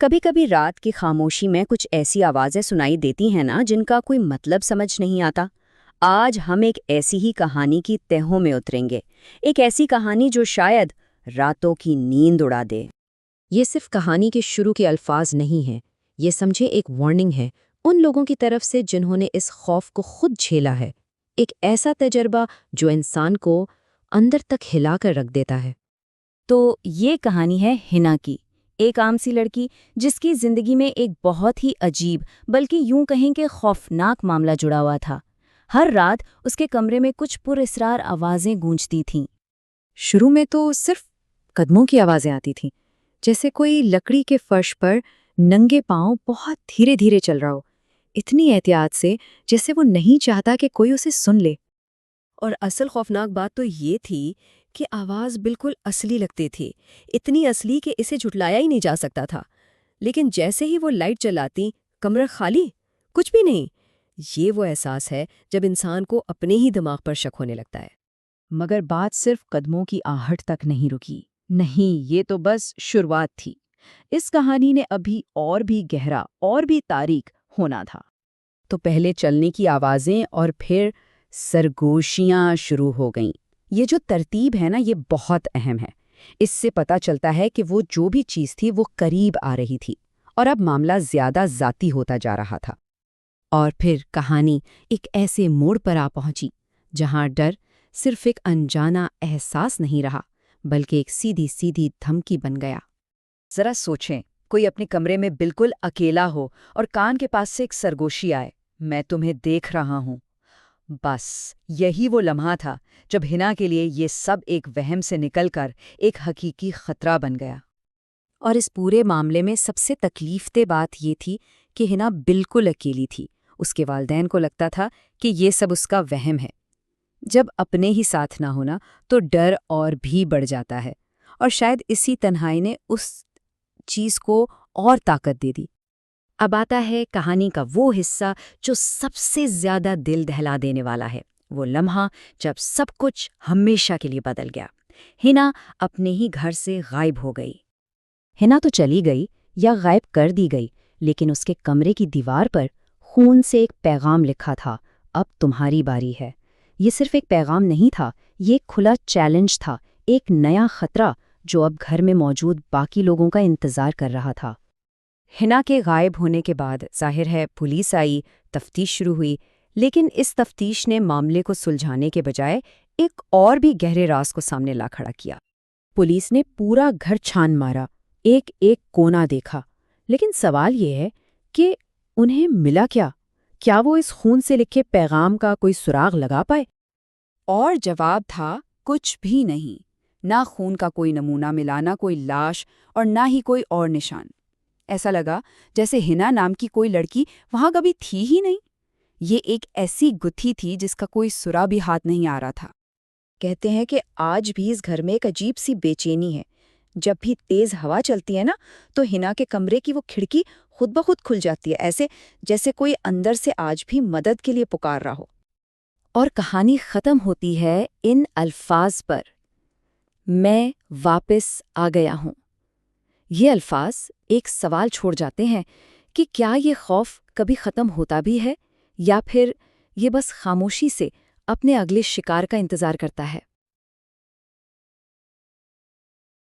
कभी कभी रात की खामोशी में कुछ ऐसी आवाजें सुनाई देती हैं ना जिनका कोई मतलब समझ नहीं आता। आज हम एक ऐसी ही कहानी की तहों में उतरेंगे। एक ऐसी कहानी जो शायद रातों की नींद उड़ा दे। ये सिर्फ कहानी के शुरू के अल्फाज नहीं हैं, ये समझे एक वार्निंग है उन लोगों की तरफ से जिन्होंने इस खौफ को खुद झेला है। एक ऐसा तजर्बा जो इंसान को अंदर तक हिलाकर रख देता है। तो ये कहानी है हिना की, एक आम सी लड़की जिसकी जिंदगी में एक बहुत ही अजीब बल्कि यूं कहें कि खौफनाक मामला जुड़ा हुआ था। हर रात उसके कमरे में कुछ पुरअसरार आवाजें गूंजती थीं। शुरू में तो सिर्फ कदमों की आवाजें आती थीं, जैसे कोई लकड़ी के फर्श पर नंगे पांव बहुत धीरे धीरे चल रहा हो, इतनी एहतियात से जैसे वो नहीं चाहता कि कोई उसे सुन ले। और असल खौफनाक बात तो ये थी कि आवाज़ बिल्कुल असली लगती थी, इतनी असली कि इसे झुटलाया ही नहीं जा सकता था। लेकिन जैसे ही वो लाइट जलाती, कमरा खाली, कुछ भी नहीं। ये वो एहसास है जब इंसान को अपने ही दिमाग पर शक होने लगता है। मगर बात सिर्फ कदमों की आहट तक नहीं रुकी। नहीं, ये तो बस शुरुआत थी। इस कहानी ने अभी और भी गहरा और भी तारीख होना था। तो पहले चलने की आवाजें और फिर सरगोशियां शुरू हो गईं। ये जो तरतीब है ना, ये बहुत अहम है। इससे पता चलता है कि वो जो भी चीज़ थी वो करीब आ रही थी और अब मामला ज्यादा जाती होता जा रहा था। और फिर कहानी एक ऐसे मोड़ पर आ पहुंची जहां डर सिर्फ एक अनजाना एहसास नहीं रहा, बल्कि एक सीधी सीधी धमकी बन गया। जरा सोचें, कोई अपने कमरे में बिल्कुल अकेला हो और कान के पास से एक सरगोशी आए, मैं तुम्हें देख रहा हूं। बस यही वो लम्हा था जब हिना के लिए ये सब एक वहम से निकलकर एक हकीकी खतरा बन गया। और इस पूरे मामले में सबसे तकलीफदे बात ये थी कि हिना बिल्कुल अकेली थी। उसके वालिदैन को लगता था कि ये सब उसका वहम है। जब अपने ही साथ ना होना तो डर और भी बढ़ जाता है, और शायद इसी तन्हाई ने उस चीज़ को और ताकत दे दी। अब आता है कहानी का वो हिस्सा जो सबसे ज्यादा दिल दहला देने वाला है, वो लम्हा जब सब कुछ हमेशा के लिए बदल गया। हिना अपने ही घर से गायब हो गई। हिना तो चली गई या गायब कर दी गई, लेकिन उसके कमरे की दीवार पर खून से एक पैगाम लिखा था, अब तुम्हारी बारी है। ये सिर्फ एक पैगाम नहीं था, ये एक खुला चैलेंज था, एक नया खतरा जो अब घर में मौजूद बाकी लोगों का इंतजार कर रहा था। हिना के गायब होने के बाद जाहिर है पुलिस आई, तफ्तीश शुरू हुई, लेकिन इस तफ्तीश ने मामले को सुलझाने के बजाय एक और भी गहरे राज को सामने ला खड़ा किया। पुलिस ने पूरा घर छान मारा, एक एक कोना देखा, लेकिन सवाल ये है कि उन्हें मिला क्या? क्या वो इस खून से लिखे पैगाम का कोई सुराग लगा पाए? और जवाब था कुछ भी नहीं। ना खून का कोई नमूना मिला, ना कोई लाश और ना ही कोई और निशान। ऐसा लगा जैसे हिना नाम की कोई लड़की वहां कभी थी ही नहीं। ये एक ऐसी गुत्थी थी जिसका कोई सुरा भी हाथ नहीं आ रहा था। कहते हैं कि आज भी इस घर में एक अजीब सी बेचैनी है। जब भी तेज हवा चलती है ना, तो हिना के कमरे की वो खिड़की खुद ब खुद खुल जाती है, ऐसे जैसे कोई अंदर से आज भी मदद के लिए पुकार रहा हो। और कहानी खत्म होती है इन अल्फाज पर, मैं वापस आ गया हूं। ये अल्फाज एक सवाल छोड़ जाते हैं कि क्या ये खौफ कभी ख़त्म होता भी है, या फिर ये बस खामोशी से अपने अगले शिकार का इंतज़ार करता है।